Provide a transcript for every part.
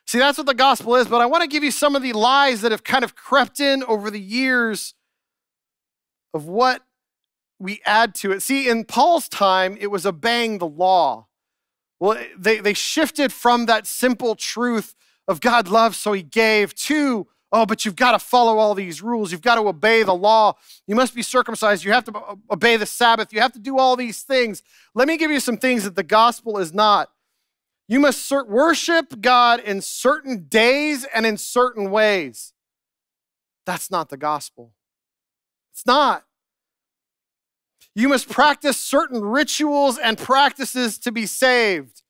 See, that's what the gospel is, but I want to give you some of the lies that have kind of crept in over the years of what we add to it. See, in Paul's time, it was obeying the law. Well, they shifted from that simple truth of God loves, so he gave, to, oh, but you've got to follow all these rules. You've got to obey the law. You must be circumcised. You have to obey the Sabbath. You have to do all these things. Let me give you some things that the gospel is not. You must worship God in certain days and in certain ways. That's not the gospel. It's not. You must practice certain rituals and practices to be saved.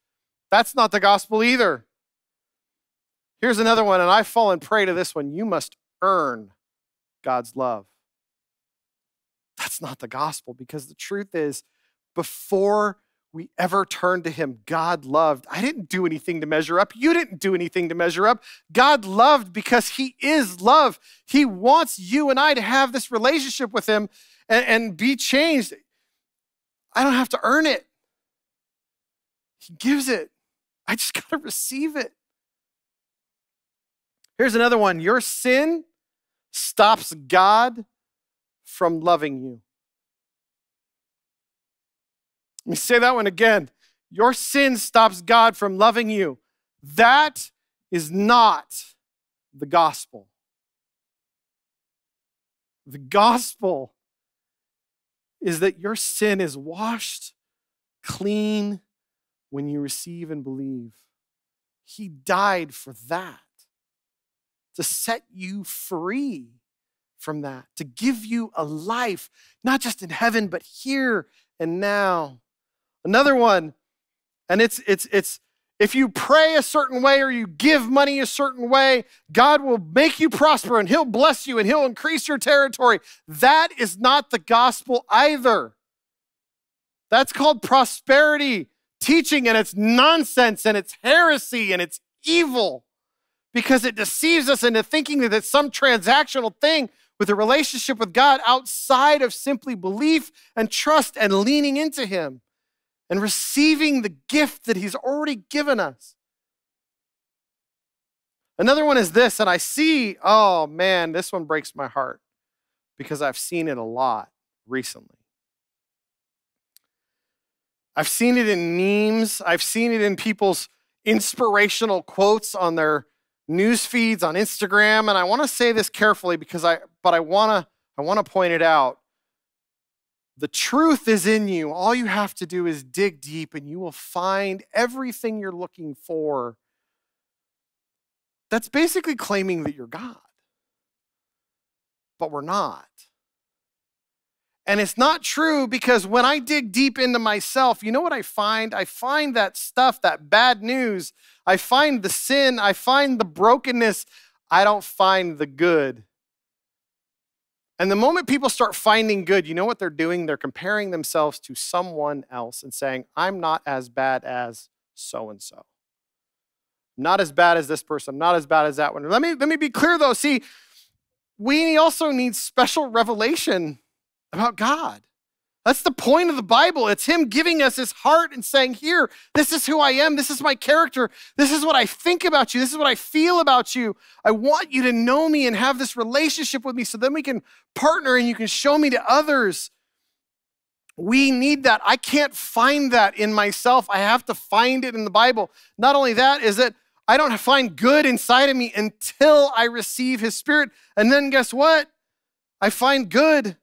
That's not the gospel either. Here's another one, and I've fallen prey to this one. You must earn God's love. That's not the gospel, because the truth is, before we ever turned to him, God loved. I didn't do anything to measure up. You didn't do anything to measure up. God loved because he is love. He wants you and I to have this relationship with him and be changed. I don't have to earn it. He gives it. I just got to receive it. Here's another one. Your sin stops God from loving you. Let me say that one again. Your sin stops God from loving you. That is not the gospel. The gospel is that your sin is washed clean when you receive and believe. He died for that, to set you free from that, to give you a life, not just in heaven, but here and now. Another one, and it's if you pray a certain way or you give money a certain way, God will make you prosper and he'll bless you and he'll increase your territory. That is not the gospel either. That's called prosperity teaching, and it's nonsense and it's heresy and it's evil, because it deceives us into thinking that it's some transactional thing with a relationship with God outside of simply belief and trust and leaning into him and receiving the gift that he's already given us. Another one is this, and I see, oh man, this one breaks my heart because I've seen it a lot recently. I've seen it in memes. I've seen it in people's inspirational quotes on their news feeds on Instagram. And I want to say this carefully because I want to point it out. The truth is in you. All you have to do is dig deep and you will find everything you're looking for. That's basically claiming that you're God. But we're not. And it's not true, because when I dig deep into myself, you know what I find? I find that stuff, that bad news. I find the sin. I find the brokenness. I don't find the good. And the moment people start finding good, you know what they're doing? They're comparing themselves to someone else and saying, I'm not as bad as so-and-so. I'm not as bad as this person. I'm not as bad as that one. Let me be clear though. See, we also need special revelation about God. That's the point of the Bible. It's him giving us his heart and saying, here, this is who I am. This is my character. This is what I think about you. This is what I feel about you. I want you to know me and have this relationship with me so then we can partner and you can show me to others. We need that. I can't find that in myself. I have to find it in the Bible. Not only that, is that I don't find good inside of me until I receive his Spirit. And then guess what? I find good